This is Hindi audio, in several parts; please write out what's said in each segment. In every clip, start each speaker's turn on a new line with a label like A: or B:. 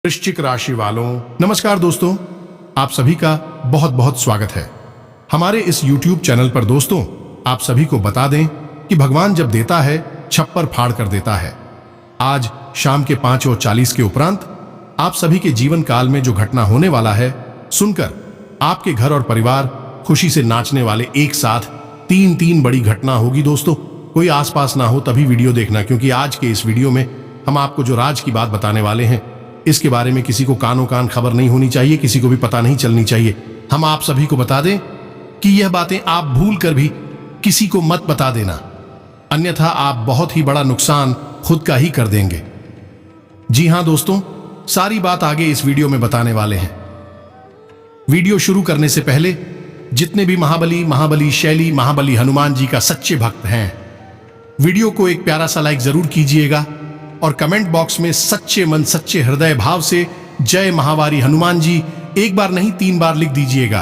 A: वृश्चिक राशि वालों, नमस्कार दोस्तों। आप सभी का बहुत बहुत स्वागत है हमारे इस YouTube चैनल पर। दोस्तों, आप सभी को बता दें कि भगवान जब देता है छप्पर फाड़ कर देता है। आज शाम के 5:40 के उपरांत आप सभी के जीवन काल में जो घटना होने वाला है सुनकर आपके घर और परिवार खुशी से नाचने वाले। एक साथ तीन बड़ी घटना होगी। दोस्तों, कोई आसपास ना हो तभी वीडियो देखना, क्योंकि आज के इस वीडियो में हम आपको जो राज की बात बताने वाले हैं इसके बारे में किसी को कानो कान खबर नहीं होनी चाहिए, किसी को भी पता नहीं चलनी चाहिए। हम आप सभी को बता दें कि यह बातें आप भूल कर भी किसी को मत बता देना, अन्यथा आप बहुत ही बड़ा नुकसान खुद का ही कर देंगे। जी हां दोस्तों, सारी बात आगे इस वीडियो में बताने वाले हैं। वीडियो शुरू करने से पहले जितने भी महाबली शैली महाबली हनुमान जी का सच्चे भक्त हैं, वीडियो को एक प्यारा सा लाइक जरूर कीजिएगा और कमेंट बॉक्स में सच्चे मन सच्चे हृदय भाव से जय महावारी हनुमान जी एक बार नहीं 3 बार लिख दीजिएगा।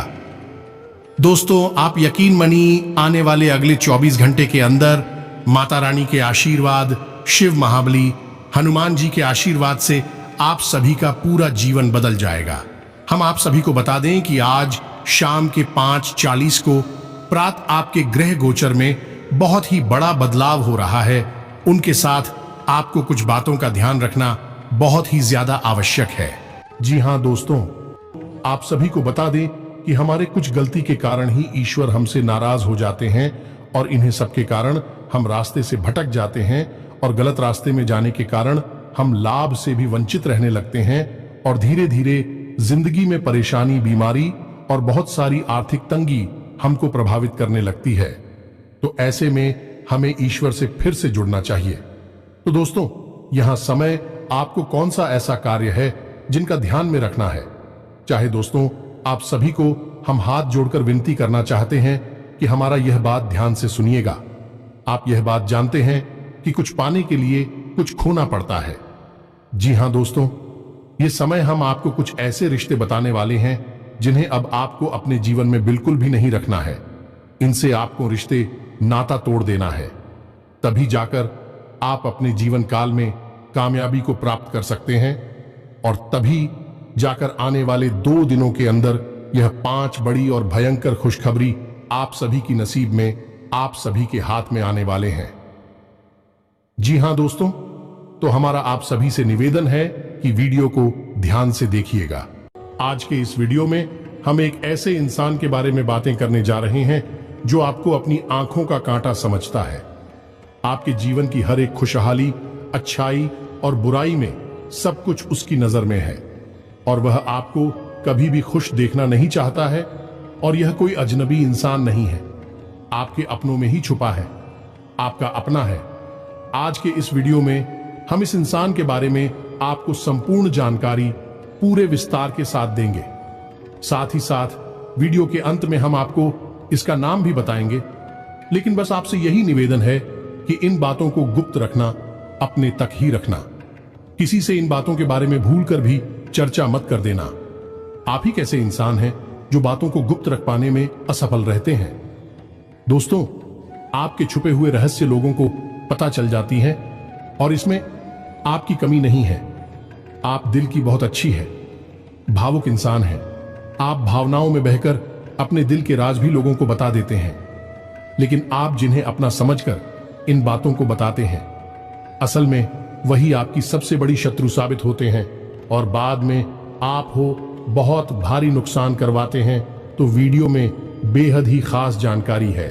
A: दोस्तों, आप यकीन मानिए आने वाले अगले 24 घंटे के अंदर माता रानी के आशीर्वाद, शिव महाबली हनुमान जी के आशीर्वाद से आप सभी का पूरा जीवन बदल जाएगा। हम आप सभी को बता दें कि आज शाम के 5:40 को प्रातः आपके ग्रह गोचर में बहुत ही बड़ा बदलाव हो रहा है। उनके साथ आपको कुछ बातों का ध्यान रखना बहुत ही ज्यादा आवश्यक है। जी हां दोस्तों, आप सभी को बता दें कि हमारे कुछ गलती के कारण ही ईश्वर हमसे नाराज हो जाते हैं और इन्हें सबके कारण हम रास्ते से भटक जाते हैं और गलत रास्ते में जाने के कारण हम लाभ से भी वंचित रहने लगते हैं और धीरे धीरे जिंदगी में परेशानी, बीमारी और बहुत सारी आर्थिक तंगी हमको प्रभावित करने लगती है। तो ऐसे में हमें ईश्वर से फिर से जुड़ना चाहिए। तो दोस्तों, यहां समय आपको कौन सा ऐसा कार्य है जिनका ध्यान में रखना है। चाहे दोस्तों, आप सभी को हम हाथ जोड़कर विनती करना चाहते हैं कि हमारा यह बात ध्यान से सुनिएगा। आप यह बात जानते हैं कि कुछ पाने के लिए कुछ खोना पड़ता है। जी हां दोस्तों, ये समय हम आपको कुछ ऐसे रिश्ते बताने वाले हैं जिन्हें अब आपको अपने जीवन में बिल्कुल भी नहीं रखना है। इनसे आपको रिश्ते नाता तोड़ देना है, तभी जाकर आप अपने जीवन काल में कामयाबी को प्राप्त कर सकते हैं और तभी जाकर आने वाले 2 दिनों के अंदर यह 5 बड़ी और भयंकर खुशखबरी आप सभी की नसीब में, आप सभी के हाथ में आने वाले हैं। जी हां दोस्तों, तो हमारा आप सभी से निवेदन है कि वीडियो को ध्यान से देखिएगा। आज के इस वीडियो में हम एक ऐसे इंसान के बारे में बातें करने जा रहे हैं जो आपको अपनी आंखों का कांटा समझता है। आपके जीवन की हर एक खुशहाली, अच्छाई और बुराई में सब कुछ उसकी नजर में है और वह आपको कभी भी खुश देखना नहीं चाहता है। और यह कोई अजनबी इंसान नहीं है, आपके अपनों में ही छुपा है, आपका अपना है। आज के इस वीडियो में हम इस इंसान के बारे में आपको संपूर्ण जानकारी पूरे विस्तार के साथ देंगे। साथ ही साथ वीडियो के अंत में हम आपको इसका नाम भी बताएंगे। लेकिन बस आपसे यही निवेदन है कि इन बातों को गुप्त रखना, अपने तक ही रखना। किसी से इन बातों के बारे में भूल कर भी चर्चा मत कर देना। आप ही कैसे इंसान हैं जो बातों को गुप्त रख पाने में असफल रहते हैं। दोस्तों, आपके छुपे हुए रहस्य लोगों को पता चल जाती हैं और इसमें आपकी कमी नहीं है। आप दिल की बहुत अच्छी है, भावुक इंसान हैं। आप भावनाओं में बहकर अपने दिल के राज भी लोगों को बता देते हैं, लेकिन आप जिन्हें अपना समझकर इन बातों को बताते हैं, असल में वही आपकी सबसे बड़ी शत्रु साबित होते हैं और बाद में आप हो बहुत भारी नुकसान करवाते हैं। तो वीडियो में बेहद ही खास जानकारी है,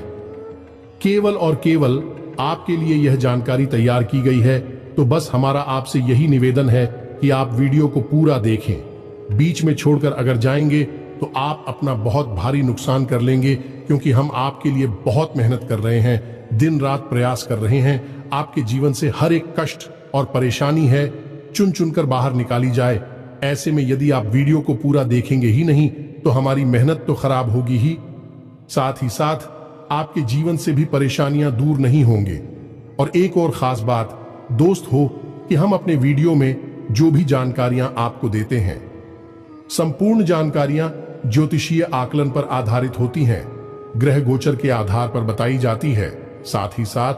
A: केवल और केवल आपके लिए यह जानकारी तैयार की गई है। तो बस हमारा आपसे यही निवेदन है कि आप वीडियो को पूरा देखें। बीच में छोड़कर अगर जाएंगे तो आप अपना बहुत भारी नुकसान कर लेंगे, क्योंकि हम आपके लिए बहुत मेहनत कर रहे हैं, दिन रात प्रयास कर रहे हैं। आपके जीवन से हर एक कष्ट और परेशानी है चुन चुनकर बाहर निकाली जाए। ऐसे में यदि आप वीडियो को पूरा देखेंगे ही नहीं तो हमारी मेहनत तो खराब होगी ही, साथ ही साथ आपके जीवन से भी परेशानियां दूर नहीं होंगे। और एक और खास बात दोस्त हो कि हम अपने वीडियो में जो भी जानकारियां आपको देते हैं, संपूर्ण जानकारियां ज्योतिषीय आकलन पर आधारित होती हैं, ग्रह गोचर के आधार पर बताई जाती है। साथ ही साथ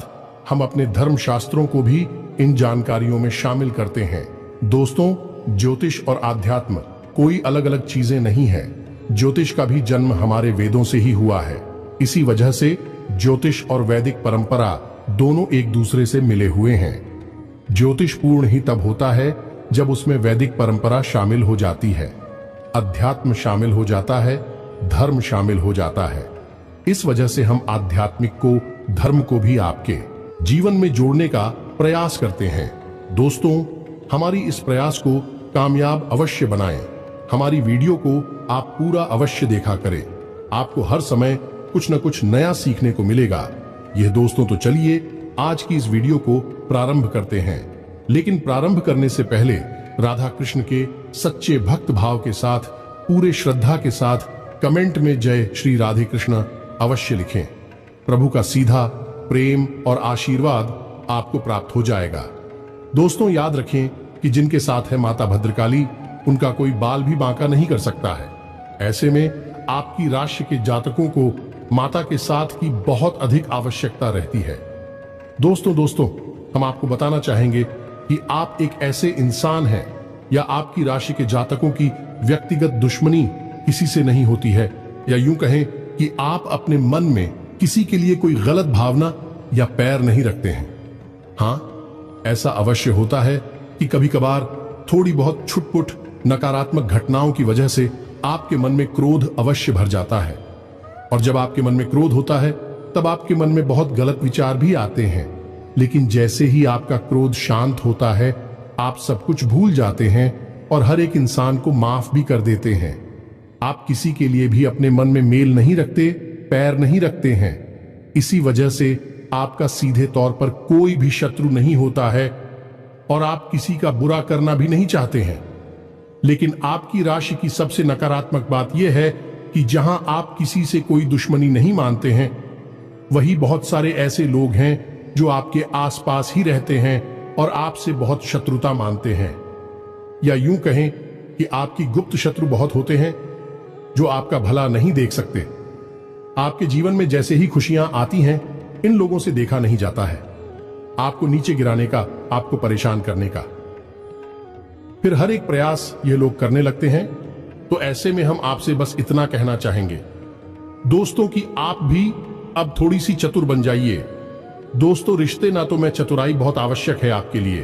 A: हम अपने धर्म शास्त्रों को भी इन जानकारियों में शामिल करते हैं। दोस्तों, ज्योतिष और आध्यात्म कोई अलग अलग चीजें नहीं है। ज्योतिष का भी जन्म हमारे वेदों से ही हुआ है। इसी वजह से ज्योतिष और वैदिक परंपरा दोनों एक दूसरे से मिले हुए हैं। ज्योतिष पूर्ण ही तब होता है जब उसमें वैदिक परंपरा शामिल हो जाती है, अध्यात्म शामिल हो जाता है, धर्म शामिल हो जाता है। इस वजह से हम आध्यात्मिक को, धर्म को भी आपके जीवन में जोड़ने का प्रयास करते हैं। दोस्तों, हमारी इस प्रयास को कामयाब अवश्य बनाएं। हमारी वीडियो को आप पूरा अवश्य देखा करें। आपको हर समय कुछ न कुछ नया सीखने को मिलेगा। यह दोस्तों, तो चलिए आज की इस वीडियो को प्रारंभ करते हैं। लेकिन प्रारंभ करने से पहले राधा कृष्ण के सच्चे भक्त भाव के साथ, पूरे श्रद्धा के साथ कमेंट में जय श्री राधे कृष्ण अवश्य लिखें। प्रभु का सीधा प्रेम और आशीर्वाद आपको प्राप्त हो जाएगा। दोस्तों, याद रखें कि जिनके साथ है माता भद्रकाली, उनका कोई बाल भी बांका नहीं कर सकता है। ऐसे में आपकी राशि के जातकों को माता के साथ की बहुत अधिक आवश्यकता रहती है। दोस्तों, हम आपको बताना चाहेंगे कि आप एक ऐसे इंसान हैं या आपकी राशि के जातकों की व्यक्तिगत दुश्मनी किसी से नहीं होती है, या यूं कहें कि आप अपने मन में किसी के लिए कोई गलत भावना या पैर नहीं रखते हैं। हाँ, ऐसा अवश्य होता है कि कभी कभार थोड़ी बहुत छुटपुट नकारात्मक घटनाओं की वजह से आपके मन में क्रोध अवश्य भर जाता है। और जब आपके मन में क्रोध होता है तब आपके मन में बहुत गलत विचार भी आते हैं। लेकिन जैसे ही आपका क्रोध शांत होता है, आप सब कुछ भूल जाते हैं और हर एक इंसान को माफ भी कर देते हैं। आप किसी के लिए भी अपने मन में मेल नहीं रखते, पैर नहीं रखते हैं। इसी वजह से आपका सीधे तौर पर कोई भी शत्रु नहीं होता है और आप किसी का बुरा करना भी नहीं चाहते हैं। लेकिन आपकी राशि की सबसे नकारात्मक बात यह है कि जहां आप किसी से कोई दुश्मनी नहीं मानते हैं, वही बहुत सारे ऐसे लोग हैं जो आपके आसपास ही रहते हैं और आपसे बहुत शत्रुता मानते हैं। या यूं कहें कि आपकी गुप्त शत्रु बहुत होते हैं जो आपका भला नहीं देख सकते। आपके जीवन में जैसे ही खुशियां आती हैं, इन लोगों से देखा नहीं जाता है, आपको नीचे गिराने का, आपको परेशान करने का। फिर हर एक प्रयास ये लोग करने लगते हैं। तो ऐसे में हम आपसे बस इतना कहना चाहेंगे दोस्तों कि आप भी अब थोड़ी सी चतुर बन जाइए। दोस्तों, रिश्ते ना तो में चतुराई बहुत आवश्यक है आपके लिए,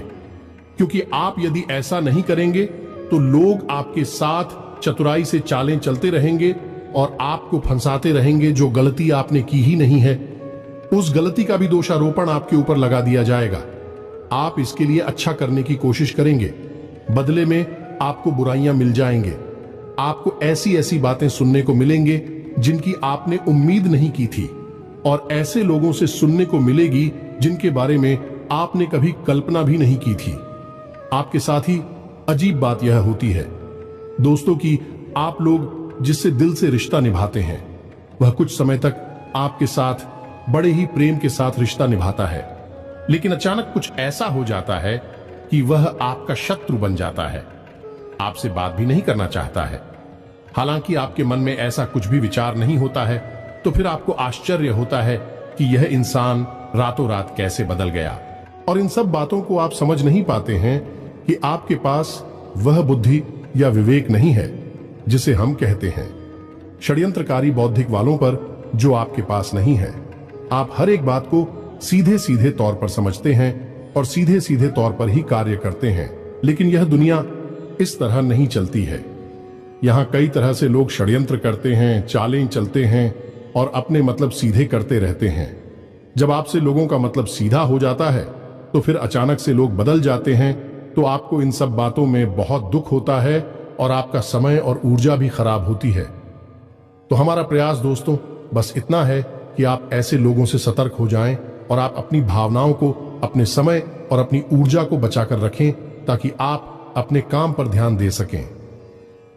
A: क्योंकि आप यदि ऐसा नहीं करेंगे तो लोग आपके साथ चतुराई से चालें चलते रहेंगे और आपको फंसाते रहेंगे। जो गलती आपने की ही नहीं है, उस गलती का भी दोषारोपण आपके ऊपर लगा दिया जाएगा। आप इसके लिए अच्छा करने की कोशिश करेंगे, बदले में आपको बुराइयां मिल जाएंगे। आपको ऐसी ऐसी बातें सुनने को मिलेंगे जिनकी आपने उम्मीद नहीं की थी, और ऐसे लोगों से सुनने को मिलेगी जिनके बारे में आपने कभी कल्पना भी नहीं की थी। आपके साथ ही अजीब बात यह होती है दोस्तों कि आप लोग जिससे दिल से रिश्ता निभाते हैं, वह कुछ समय तक आपके साथ बड़े ही प्रेम के साथ रिश्ता निभाता है, लेकिन अचानक कुछ ऐसा हो जाता है कि वह आपका शत्रु बन जाता है, आपसे बात भी नहीं करना चाहता है। हालांकि आपके मन में ऐसा कुछ भी विचार नहीं होता है, तो फिर आपको आश्चर्य होता है कि यह इंसान रातों रात कैसे बदल गया। और इन सब बातों को आप समझ नहीं पाते हैं कि आपके पास वह बुद्धि या विवेक नहीं है जिसे हम कहते हैं षड्यंत्रकारी बौद्धिक वालों पर, जो आपके पास नहीं है। आप हर एक बात को सीधे सीधे तौर पर समझते हैं और सीधे सीधे तौर पर ही कार्य करते हैं। लेकिन यह दुनिया इस तरह नहीं चलती है। यहां कई तरह से लोग षड्यंत्र करते हैं, चालें चलते हैं और अपने मतलब सीधे करते रहते हैं। जब आपसे लोगों का मतलब सीधा हो जाता है तो फिर अचानक से लोग बदल जाते हैं, तो आपको इन सब बातों में बहुत दुख होता है और आपका समय और ऊर्जा भी खराब होती है। तो हमारा प्रयास दोस्तों बस इतना है कि आप ऐसे लोगों से सतर्क हो जाएं और आप अपनी भावनाओं को, अपने समय और अपनी ऊर्जा को बचाकर रखें, ताकि आप अपने काम पर ध्यान दे सकें।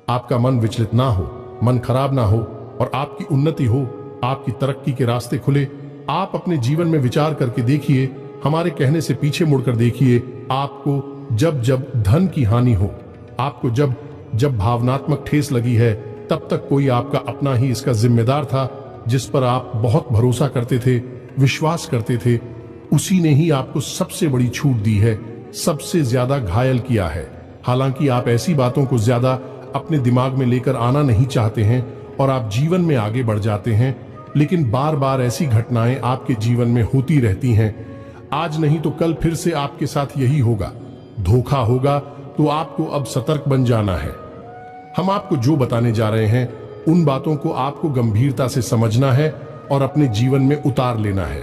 A: आपका मन विचलित ना हो, मन खराब ना हो और आपकी उन्नति हो, आपकी तरक्की के रास्ते खुले। आप अपने जीवन में विचार करके देखिए, हमारे कहने से पीछे मुड़कर देखिए। आपको जब जब धन की हानि हो, आपको जब जब भावनात्मक ठेस लगी है, तब तक कोई आपका अपना ही इसका जिम्मेदार था, जिस पर आप बहुत भरोसा करते थे, विश्वास करते थे। उसी ने ही आपको सबसे बड़ी छूट दी है, सबसे ज्यादा घायल किया है। हालांकि आप ऐसी बातों को ज्यादा अपने दिमाग में लेकर आना नहीं चाहते हैं और आप जीवन में आगे बढ़ जाते हैं, लेकिन बार बार ऐसी घटनाएं आपके जीवन में होती रहती हैं। आज नहीं तो कल फिर से आपके साथ यही होगा। धोखा होगा तो आपको अब सतर्क बन जाना है। हम आपको जो बताने जा रहे हैं उन बातों को आपको गंभीरता से समझना है और अपने जीवन में उतार लेना है।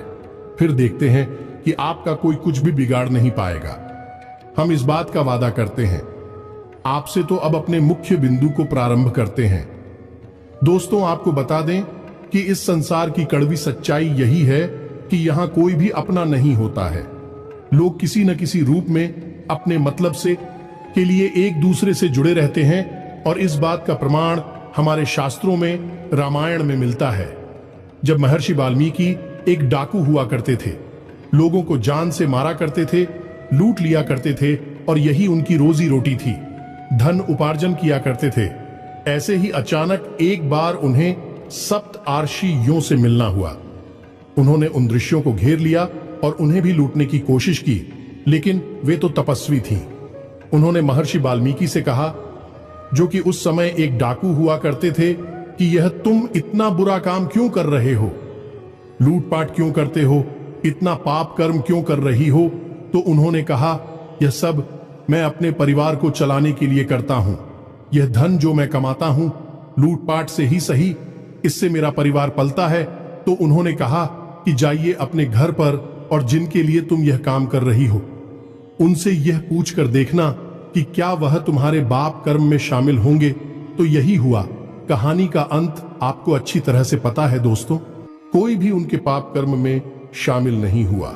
A: फिर देखते हैं कि आपका कोई कुछ भी बिगाड़ नहीं पाएगा। हम इस बात का वादा करते हैं। आपसे तो अब अपने मुख्य बिंदु को प्रारंभ करते हैं। दोस्तों, आपको बता दें कि इस संसार की कड़वी सच्चाई यही है कि यहां कोई भी अपना नहीं होता है। लोग किसी न किसी रूप में अपने मतलब से के लिए एक दूसरे से जुड़े रहते हैं और इस बात का प्रमाण हमारे शास्त्रों में, रामायण में मिलता है। जब महर्षि वाल्मीकि एक डाकू हुआ करते थे, लोगों को जान से मारा करते थे, लूट लिया करते थे और यही उनकी रोजी रोटी थी। धन उपार्जन किया करते थे। ऐसे ही अचानक एक बार उन्हें सप्त आर्षियों से मिलना हुआ। उन्होंने उन दृश्यों को घेर लिया और उन्हें भी लूटने की कोशिश की, लेकिन वे तो तपस्वी थीं। उन्होंने महर्षि वाल्मीकि से कहा, जो कि उस समय एक डाकू हुआ करते थे, कि यह तुम इतना बुरा काम क्यों कर रहे हो? लूटपाट क्यों करते हो? इतना पाप कर्म क्यों कर रही हो? तो उन्होंने कहा, यह सब मैं अपने परिवार को चलाने के लिए करता हूं। यह धन जो मैं कमाता हूं, लूटपाट से ही सही, इससे मेरा परिवार पलता है। तो उन्होंने कहा कि जाइए अपने घर पर और जिनके लिए तुम यह काम कर रही हो, उनसे यह पूछकर देखना कि क्या वह तुम्हारे पाप कर्म में शामिल होंगे। तो यही हुआ। कहानी का अंत आपको अच्छी तरह से पता है दोस्तों। कोई भी उनके पाप कर्म में शामिल नहीं हुआ।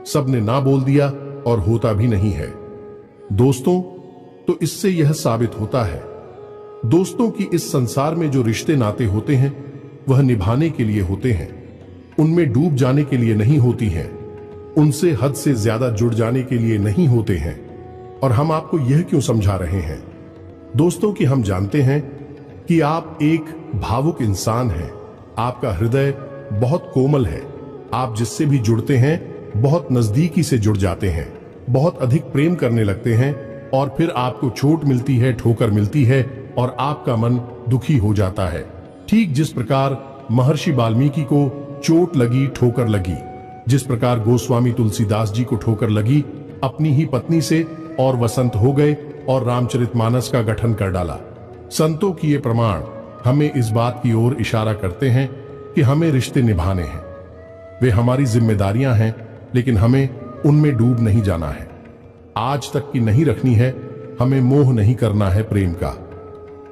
A: सबने ना बोल दिया और होता भी नहीं है। दोस्तों, तो इससे यह साबित होता है दोस्तों कि इस संसार में जो रिश्ते नाते होते हैं वह निभाने के लिए होते हैं, उनमें डूब जाने के लिए नहीं होती हैं, उनसे हद से ज्यादा जुड़ जाने के लिए नहीं होते हैं। और हम आपको यह क्यों समझा रहे हैं दोस्तों कि हम जानते हैं कि आप एक भावुक इंसान हैं। आपका हृदय बहुत कोमल है। आप जिससे भी जुड़ते हैं बहुत नजदीकी से जुड़ जाते हैं, बहुत अधिक प्रेम करने लगते हैं और फिर आपको चोट मिलती है, ठोकर मिलती है और आपका मन दुखी हो जाता है। ठीक जिस प्रकार महर्षि वाल्मीकि को चोट लगी, ठोकर लगी, जिस प्रकार गोस्वामी तुलसीदास जी को ठोकर लगी अपनी ही पत्नी से और वसंत हो गए और रामचरितमानस का गठन कर डाला। संतों की ये प्रमाण हमें इस बात की ओर इशारा करते हैं कि हमें रिश्ते निभाने हैं। वे हमारी जिम्मेदारियां हैं, लेकिन हमें उनमें डूब नहीं जाना है। आज तक की नहीं रखनी है। हमें मोह नहीं करना है प्रेम का।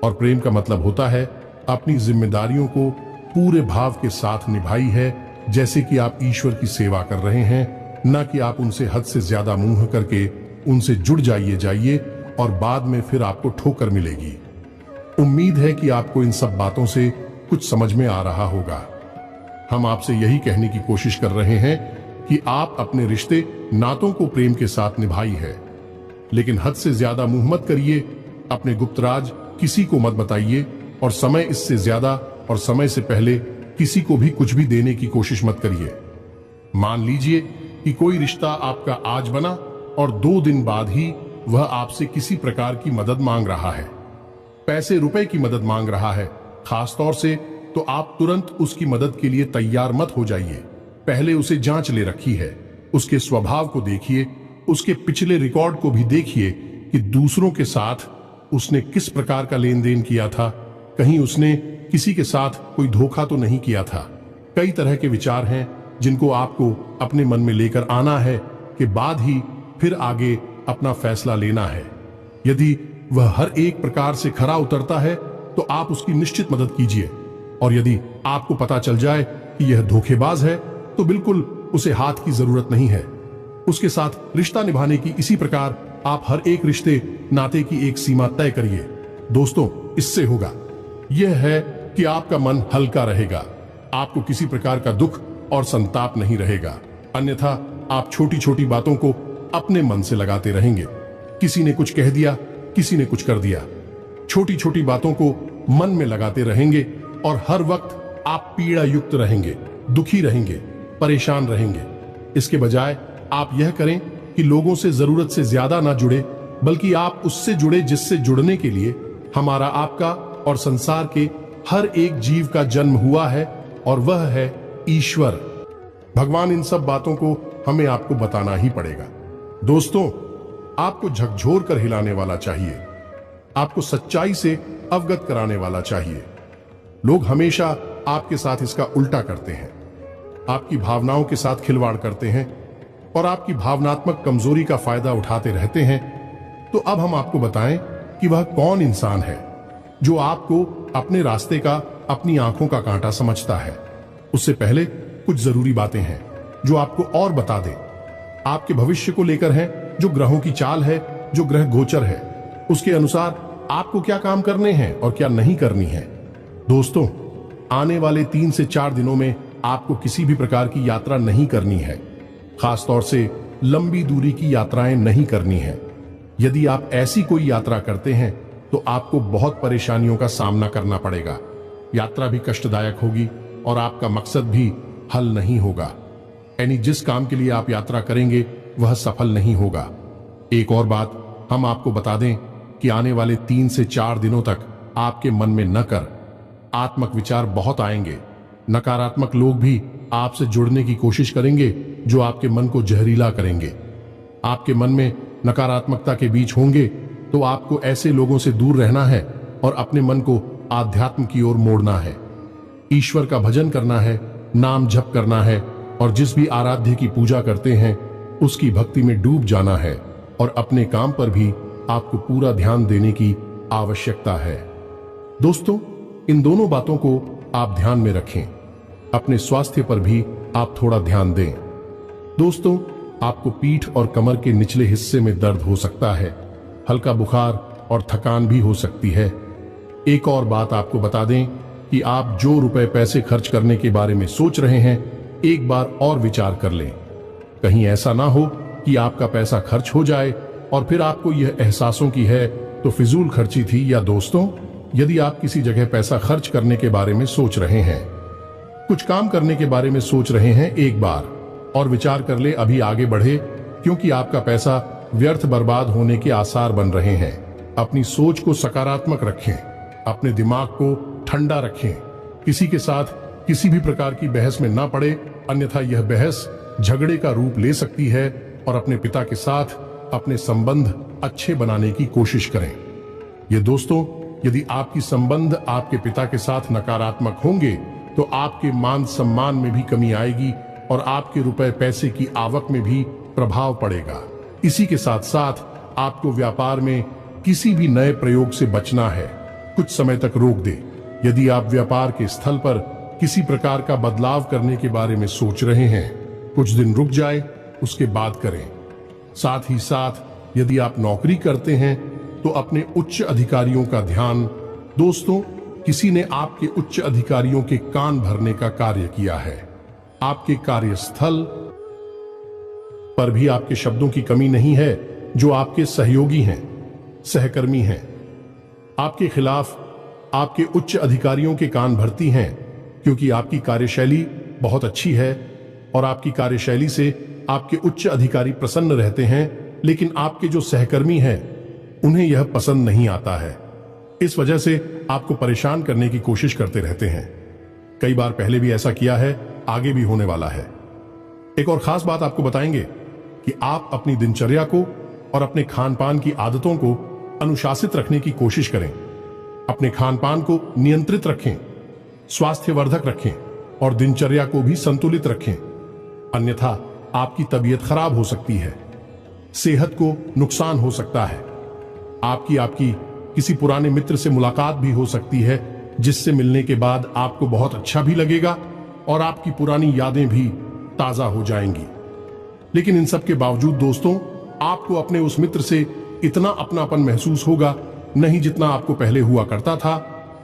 A: और प्रेम का मतलब होता है अपनी जिम्मेदारियों को पूरे भाव के साथ निभाई है, जैसे कि आप ईश्वर की सेवा कर रहे हैं, न कि आप उनसे हद से ज्यादा मुंह करके उनसे जुड़ जाइए और बाद में फिर आपको ठोकर मिलेगी। उम्मीद है कि आपको इन सब बातों से कुछ समझ में आ रहा होगा। हम आपसे यही कहने की कोशिश कर रहे हैं कि आप अपने रिश्ते नातों को प्रेम के साथ निभाई है, लेकिन हद से ज्यादा मुंह मत करिए। अपने गुप्त राज किसी को मत बताइए और समय इससे ज्यादा और समय से पहले किसी को भी कुछ भी देने की कोशिश मत करिए। मान लीजिए कि कोई रिश्ता आपका आज बना और 2 दिन बाद ही वह आपसे किसी प्रकार की मदद मांग रहा है, पैसे रुपए की मदद मांग रहा है खास तौर से, तो आप तुरंत उसकी मदद के लिए तैयार मत हो जाइए। पहले उसे जांच ले रखी है, उसके स्वभाव को देखिए, उसके पिछले रिकॉर्ड को भी देखिए कि दूसरों के साथ उसने किस प्रकार का लेन देन किया था। कहीं उसने किसी के साथ कोई धोखा तो नहीं किया था। कई तरह के विचार हैं जिनको आपको अपने मन में लेकर आना है कि बाद ही फिर आगे अपना फैसला लेना है। यदि वह हर एक प्रकार से खरा उतरता है तो आप उसकी निश्चित मदद कीजिए, और यदि आपको पता चल जाए कि यह धोखेबाज है तो बिल्कुल उसे हाथ की जरूरत नहीं है। उसके साथ रिश्ता निभाने की इसी प्रकार आप हर एक रिश्ते नाते की एक सीमा तय करिए। दोस्तों, इससे होगा यह है कि आपका मन हल्का रहेगा, आपको किसी प्रकार का दुख और संताप नहीं रहेगा। अन्यथा आप छोटी छोटी बातों को अपने मन से लगाते रहेंगे। किसी ने कुछ कह दिया, किसी ने कुछ कर दिया, छोटी छोटी बातों को मन में लगाते रहेंगे और हर वक्त आप पीड़ा युक्त रहेंगे, दुखी रहेंगे, परेशान रहेंगे। इसके बजाय आप यह करें कि लोगों से जरूरत से ज्यादा ना जुड़े, बल्कि आप उससे जुड़े जिससे जुड़ने के लिए हमारा, आपका और संसार के हर एक जीव का जन्म हुआ है, और वह है ईश्वर। भगवान इन सब बातों को हमें आपको बताना ही पड़ेगा। दोस्तों, आपको झकझोर कर हिलाने वाला चाहिए, आपको सच्चाई से अवगत कराने वाला चाहिए। लोग हमेशा आपके साथ इसका उल्टा करते हैं, आपकी भावनाओं के साथ खिलवाड़ करते हैं और आपकी भावनात्मक कमजोरी का फायदा उठाते रहते हैं। तो अब हम आपको बताएं कि वह कौन इंसान है जो आपको अपने रास्ते का, अपनी आंखों का कांटा समझता है। उससे पहले कुछ जरूरी बातें हैं जो आपको और बता दें। आपके भविष्य को लेकर हैं, जो ग्रहों की चाल है, जो ग्रह गोचर है, उसके अनुसार आपको क्या काम करने हैं और क्या नहीं करनी है। दोस्तों, आने वाले 3 से 4 दिनों में आपको किसी भी प्रकार की यात्रा नहीं करनी है, खासतौर से लंबी दूरी की यात्राएं नहीं करनी है। यदि आप ऐसी कोई यात्रा करते हैं तो आपको बहुत परेशानियों का सामना करना पड़ेगा। यात्रा भी कष्टदायक होगी और आपका मकसद भी हल नहीं होगा, यानी जिस काम के लिए आप यात्रा करेंगे वह सफल नहीं होगा। एक और बात हम आपको बता दें कि आने वाले 3 से 4 दिनों तक आपके मन में नकारात्मक विचार बहुत आएंगे। नकारात्मक लोग भी आपसे जुड़ने की कोशिश करेंगे, जो आपके मन को जहरीला करेंगे। आपके मन में नकारात्मकता के बीच होंगे तो आपको ऐसे लोगों से दूर रहना है और अपने मन को आध्यात्म की ओर मोड़ना है। ईश्वर का भजन करना है, नाम जप करना है और जिस भी आराध्य की पूजा करते हैं उसकी भक्ति में डूब जाना है, और अपने काम पर भी आपको पूरा ध्यान देने की आवश्यकता है। दोस्तों, इन दोनों बातों को आप ध्यान में रखें। अपने स्वास्थ्य पर भी आप थोड़ा ध्यान दें। दोस्तों, आपको पीठ और कमर के निचले हिस्से में दर्द हो सकता है, हल्का बुखार और थकान भी हो सकती है। एक और बात आपको बता दें कि आप जो रुपए पैसे खर्च करने के बारे में सोच रहे हैं, एक बार और विचार कर लें। कहीं ऐसा ना हो कि आपका पैसा खर्च हो जाए और फिर आपको यह एहसासों की है तो फिजूल खर्ची थी। या दोस्तों, यदि आप किसी जगह पैसा खर्च करने के बारे में सोच रहे हैं, कुछ काम करने के बारे में सोच रहे हैं, एक बार और विचार कर ले, अभी आगे बढ़े, क्योंकि आपका पैसा व्यर्थ बर्बाद होने के आसार बन रहे हैं। अपनी सोच को सकारात्मक रखें, अपने दिमाग को ठंडा रखें, किसी के साथ किसी भी प्रकार की बहस में ना पड़े, अन्यथा यह बहस झगड़े का रूप ले सकती है। और अपने पिता के साथ अपने संबंध अच्छे बनाने की कोशिश करें। ये दोस्तों, यदि आपकी संबंध आपके पिता के साथ नकारात्मक होंगे तो आपके मान सम्मान में भी कमी आएगी और आपके रुपए पैसे की आवक में भी प्रभाव पड़ेगा। इसी के साथ साथ आपको व्यापार में किसी भी नए प्रयोग से बचना है, कुछ समय तक रोक दे। यदि आप व्यापार के स्थल पर किसी प्रकार का बदलाव करने के बारे में सोच रहे हैं, कुछ दिन रुक जाए, उसके बाद करें। साथ ही साथ यदि आप नौकरी करते हैं तो अपने उच्च अधिकारियों का ध्यान। दोस्तों, किसी ने आपके उच्च अधिकारियों के कान भरने का कार्य किया है। आपके कार्यस्थल पर भी आपके शब्दों की कमी नहीं है। जो आपके सहयोगी हैं, सहकर्मी हैं, आपके खिलाफ आपके उच्च अधिकारियों के कान भरती हैं, क्योंकि आपकी कार्यशैली बहुत अच्छी है और आपकी कार्यशैली से आपके उच्च अधिकारी प्रसन्न रहते हैं। लेकिन आपके जो सहकर्मी हैं उन्हें यह पसंद नहीं आता है। इस वजह से आपको परेशान करने की कोशिश करते रहते हैं। कई बार पहले भी ऐसा किया है, आगे भी होने वाला है। एक और खास बात आपको बताएंगे कि आप अपनी दिनचर्या को और अपने खान पान की आदतों को अनुशासित रखने की कोशिश करें। अपने खान पान को नियंत्रित रखें, स्वास्थ्यवर्धक रखें और दिनचर्या को भी संतुलित रखें, अन्यथा आपकी तबीयत खराब हो सकती है, सेहत को नुकसान हो सकता है। आपकी किसी पुराने मित्र से मुलाकात भी हो सकती है, जिससे मिलने के बाद आपको बहुत अच्छा भी लगेगा और आपकी पुरानी यादें भी ताजा हो जाएंगी। लेकिन इन सब के बावजूद दोस्तों, आपको अपने उस मित्र से इतना अपनापन महसूस होगा नहीं जितना आपको पहले हुआ करता था।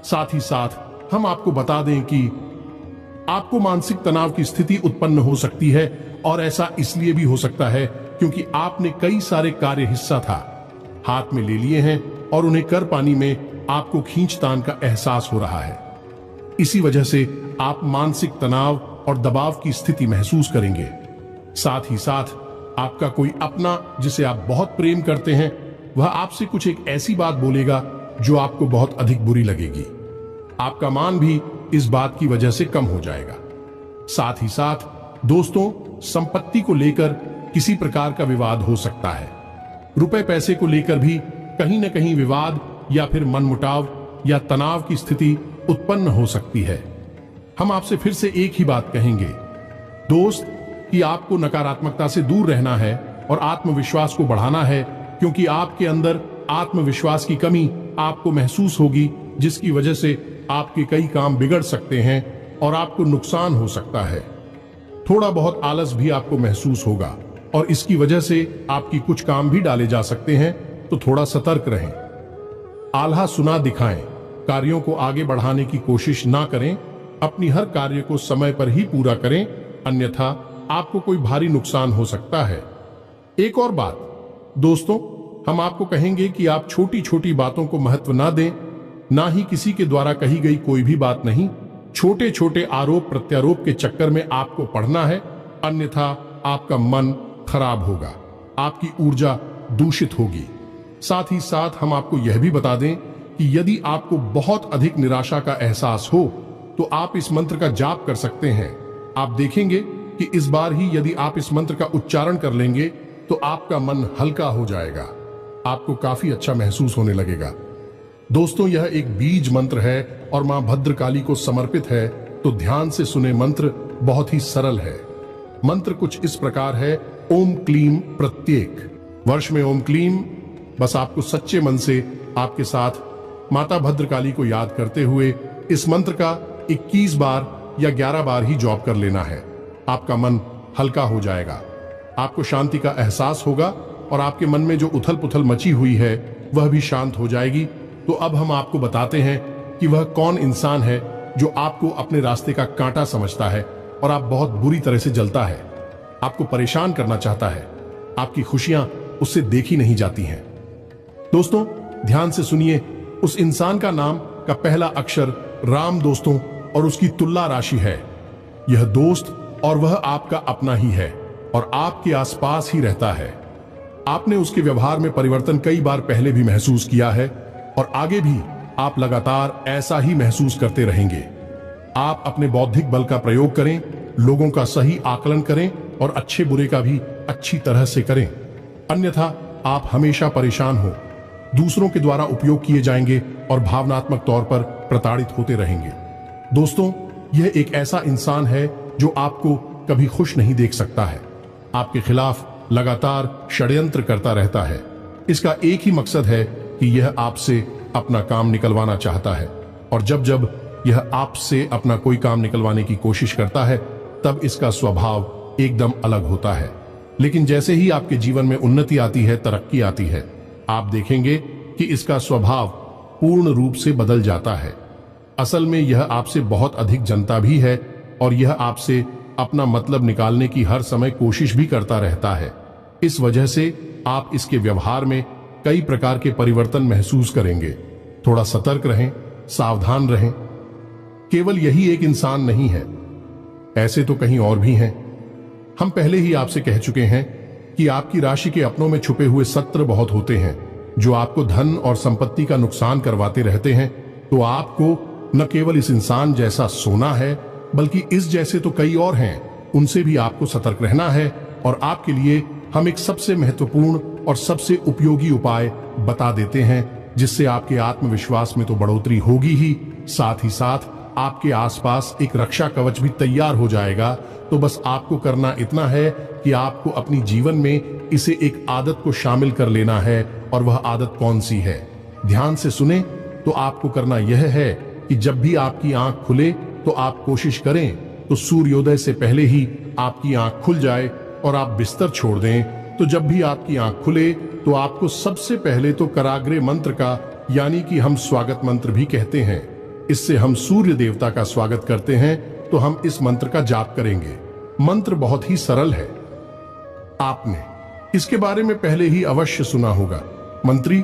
A: साथ ही साथ हम आपको बता दें कि आपको मानसिक तनाव की स्थिति उत्पन्न हो सकती है, और ऐसा इसलिए भी हो सकता है क्योंकि आपने कई सारे कार्य हिस्सा था हाथ में ले लिए हैं और उन्हें कर पाने में आपको खींचतान का एहसास हो रहा है। इसी वजह से आप मानसिक तनाव और दबाव की स्थिति महसूस करेंगे। साथ ही साथ आपका कोई अपना जिसे आप बहुत प्रेम करते हैं वह आपसे कुछ एक ऐसी बात बोलेगा जो आपको बहुत अधिक बुरी लगेगी। आपका मान भी इस बात की वजह से कम हो जाएगा। साथ ही साथ दोस्तों, संपत्ति को लेकर किसी प्रकार का विवाद हो सकता है। रुपए पैसे को लेकर भी कहीं न कहीं विवाद या फिर मनमुटाव या तनाव की स्थिति उत्पन्न हो सकती है। हम आपसे फिर से एक ही बात कहेंगे दोस्त, कि आपको नकारात्मकता से दूर रहना है और आत्मविश्वास को बढ़ाना है, क्योंकि आपके अंदर आत्मविश्वास की कमी आपको महसूस होगी, जिसकी वजह से आपके कई काम बिगड़ सकते हैं और आपको नुकसान हो सकता है। थोड़ा बहुत आलस भी आपको महसूस होगा और इसकी वजह से आपकी कुछ काम भी डाले जा सकते हैं, तो थोड़ा सतर्क रहें। आल्हा सुना दिखाएं, कार्यों को आगे बढ़ाने की कोशिश ना करें, अपनी हर कार्य को समय पर ही पूरा करें, अन्यथा आपको कोई भारी नुकसान हो सकता है। एक और बात दोस्तों, हम आपको कहेंगे कि आप छोटी छोटी बातों को महत्व ना दें, ना ही किसी के द्वारा कही गई कोई भी बात नहीं छोटे छोटे आरोप प्रत्यारोप के चक्कर में आपको पढ़ना है, अन्यथा आपका मन खराब होगा, आपकी ऊर्जा दूषित होगी। साथ ही साथ हम आपको यह भी बता दें कि यदि आपको बहुत अधिक निराशा का एहसास हो तो आप इस मंत्र का जाप कर सकते हैं। आप देखेंगे कि इस बार ही यदि आप इस मंत्र का उच्चारण कर लेंगे तो आपका मन हल्का हो जाएगा, आपको काफी अच्छा महसूस होने लगेगा। दोस्तों, यह एक बीज मंत्र है और मां भद्रकाली को समर्पित है, तो ध्यान से सुने। मंत्र बहुत ही सरल है। मंत्र कुछ इस प्रकार है, ओम क्लीम प्रत्येक वर्ष में ओम क्लीम। बस आपको सच्चे मन से आपके साथ माता भद्रकाली को याद करते हुए इस मंत्र का 21 बार या 11 बार ही जॉब कर लेना है। आपका मन हल्का हो जाएगा, आपको शांति का एहसास होगा और आपके मन में जो उथल पुथल मची हुई है वह भी शांत हो जाएगी। तो अब हम आपको बताते हैं कि वह कौन इंसान है जो आपको अपने रास्ते का कांटा समझता है और आप बहुत बुरी तरह से जलता है, आपको परेशान करना चाहता है, आपकी खुशियां उससे देखी नहीं जाती हैं। दोस्तों, ध्यान से सुनिए। उस इंसान का नाम का पहला अक्षर राम दोस्तों और उसकी तुल्ला राशि है। यह दोस्त और वह आपका अपना ही है और आपके आसपास ही रहता है। आपने उसके व्यवहार में परिवर्तन कई बार पहले भी महसूस किया है और आगे भी आप लगातार ऐसा ही महसूस करते रहेंगे। आप अपने बौद्धिक बल का प्रयोग करें, लोगों का सही आकलन करें और अच्छे बुरे का भी अच्छी तरह से करें, अन्यथा आप हमेशा परेशान हो, दूसरों के द्वारा उपयोग किए जाएंगे और भावनात्मक तौर पर प्रताड़ित होते रहेंगे। दोस्तों, यह एक ऐसा इंसान है जो आपको कभी खुश नहीं देख सकता है, आपके खिलाफ लगातार षड्यंत्र करता रहता है। इसका एक ही मकसद है कि यह आपसे अपना काम निकलवाना चाहता है और जब जब यह आपसे अपना कोई काम निकलवाने की कोशिश करता है तब इसका स्वभाव एकदम अलग होता है। लेकिन जैसे ही आपके जीवन में उन्नति आती है, तरक्की आती है, आप देखेंगे कि इसका स्वभाव पूर्ण रूप से बदल जाता है। असल में यह आपसे बहुत अधिक जनता भी है और यह आपसे अपना मतलब निकालने की हर समय कोशिश भी करता रहता है। इस वजह से आप इसके व्यवहार में कई प्रकार के परिवर्तन महसूस करेंगे। थोड़ा सतर्क रहें, सावधान रहें। केवल यही एक इंसान नहीं है, ऐसे तो कहीं और भी हैं। हम पहले ही आपसे कह चुके हैं कि आपकी राशि के अपनों में छुपे हुए सत्र बहुत होते हैं जो आपको धन और संपत्ति का नुकसान करवाते रहते हैं। तो आपको न केवल इस इंसान जैसा सोना है, बल्कि इस जैसे तो कई और हैं, उनसे भी आपको सतर्क रहना है। और आपके लिए हम एक सबसे महत्वपूर्ण और सबसे उपयोगी उपाय बता देते हैं, जिससे आपके आत्मविश्वास में तो बढ़ोतरी होगी ही, साथ ही साथ आपके आसपास एक रक्षा कवच भी तैयार हो जाएगा। तो बस आपको करना इतना है कि आपको अपनी जीवन में इसे एक आदत को शामिल कर लेना है। और वह आदत कौन सी है? ध्यान से सुने। तो आपको करना यह है कि जब भी आपकी आंख खुले तो आप कोशिश करें तो सूर्योदय से पहले ही आपकी आंख खुल जाए और आप बिस्तर छोड़ दें। तो जब भी आपकी आंख खुले तो आपको सबसे पहले तो कराग्रे मंत्र का, यानी कि हम स्वागत मंत्र भी कहते हैं, इससे हम सूर्य देवता का स्वागत करते हैं। तो हम इस मंत्र का जाप करेंगे। मंत्र बहुत ही सरल है, आपने इसके बारे में पहले ही अवश्य सुना होगा। मंत्री,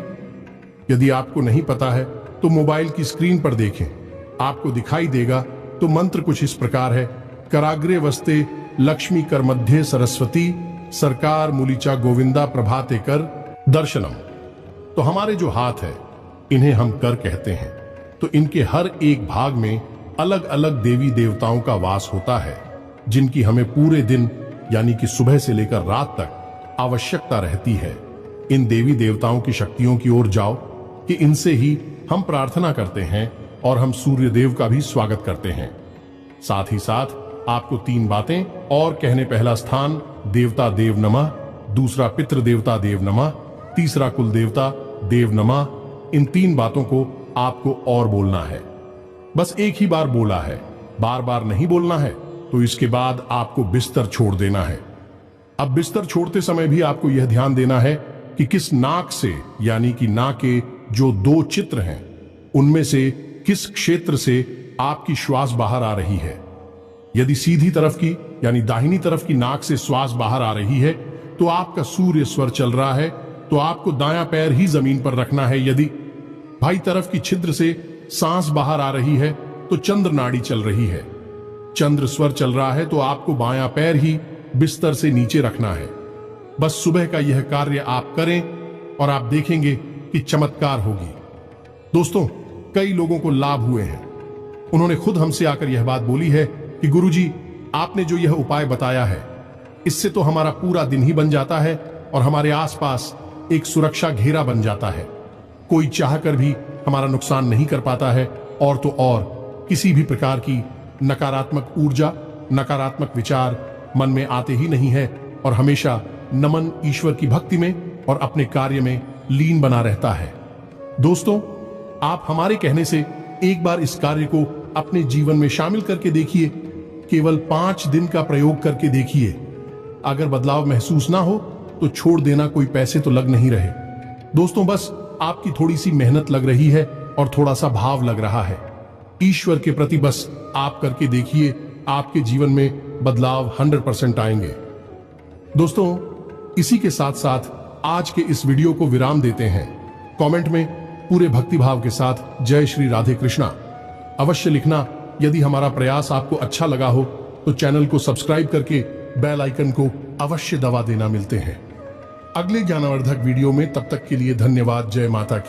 A: यदि आपको नहीं पता है तो मोबाइल की स्क्रीन पर देखें, आपको दिखाई देगा। तो मंत्र कुछ इस प्रकार है, कराग्रे वस्ते लक्ष्मी कर मध्य सरस्वती सरकार मुलिचा गोविंदा प्रभाते कर दर्शनम। तो हमारे जो हाथ है इन्हें हम कर कहते हैं। तो इनके हर एक भाग में अलग अलग देवी देवताओं का वास होता है, जिनकी हमें पूरे दिन यानी कि सुबह से लेकर रात तक आवश्यकता रहती है। इन देवी देवताओं की शक्तियों की ओर जाओ कि इनसे ही हम प्रार्थना करते हैं और हम सूर्य देव का भी स्वागत करते हैं। साथ ही साथ आपको 3 बातें और कहने, पहला स्थान देवता देव नमः, दूसरा पितृ देवता देव नमः, तीसरा कुल देवता देव नमः। इन 3 बातों को आपको और बोलना है। बस एक ही बार बोला है, बार बार नहीं बोलना है। तो इसके बाद आपको बिस्तर छोड़ देना है। अब बिस्तर छोड़ते समय भी आपको यह ध्यान देना है कि किस नाक से, यानी कि नाक के जो 2 चित्र हैं उनमें से किस क्षेत्र से आपकी श्वास बाहर आ रही है। यदि सीधी तरफ की यानी दाहिनी तरफ की नाक से श्वास बाहर आ रही है तो आपका सूर्य स्वर चल रहा है, तो आपको दायां पैर ही जमीन पर रखना है। यदि बाई तरफ की छिद्र से सांस बाहर आ रही है तो चंद्र नाड़ी चल रही है। चंद्र स्वर चल रहा है तो आपको बायां पैर ही बिस्तर से नीचे रखना है। बस सुबह का यह कार्य आप करें और आप देखेंगे कि चमत्कार होगी। दोस्तों, कई लोगों को लाभ हुए हैं। उन्होंने खुद हमसे आकर यह बात बोली है कि गुरुजी, आपने जो यह उपाय बताया है इससे तो हमारा पूरा दिन ही बन जाता है और हमारे आसपास एक सुरक्षा घेरा बन जाता है। कोई चाहकर भी हमारा नुकसान नहीं कर पाता है, और तो और किसी भी प्रकार की नकारात्मक ऊर्जा, नकारात्मक विचार मन में आते ही नहीं है और हमेशा नमन ईश्वर की भक्ति में और अपने कार्य में लीन बना रहता है। दोस्तों, आप हमारे कहने से एक बार इस कार्य को अपने जीवन में शामिल करके देखिए। केवल 5 दिन का प्रयोग करके देखिए। अगर बदलाव महसूस ना हो तो छोड़ देना, कोई पैसे तो लग नहीं रहे। दोस्तों, बस आपकी थोड़ी सी मेहनत लग रही है और थोड़ा सा भाव लग रहा है। ईश्वर के प्रति बस आप करके देखिए, आपके जीवन में बदलाव 100% आएंगे। दोस्तों, इसी के साथ साथ आज के इस वीडियो को विराम देते हैं। कमेंट में पूरे भक्तिभाव के साथ जय श्री राधे कृष्णा अवश्य लिखना। यदि हमारा प्रयास आपको अच्छा लगा हो तो चैनल को सब्सक्राइब करके बेल आइकन को अवश्य दबा देना। मिलते हैं अगले ज्ञानवर्धक वीडियो में, तब तक के लिए धन्यवाद। जय माता की।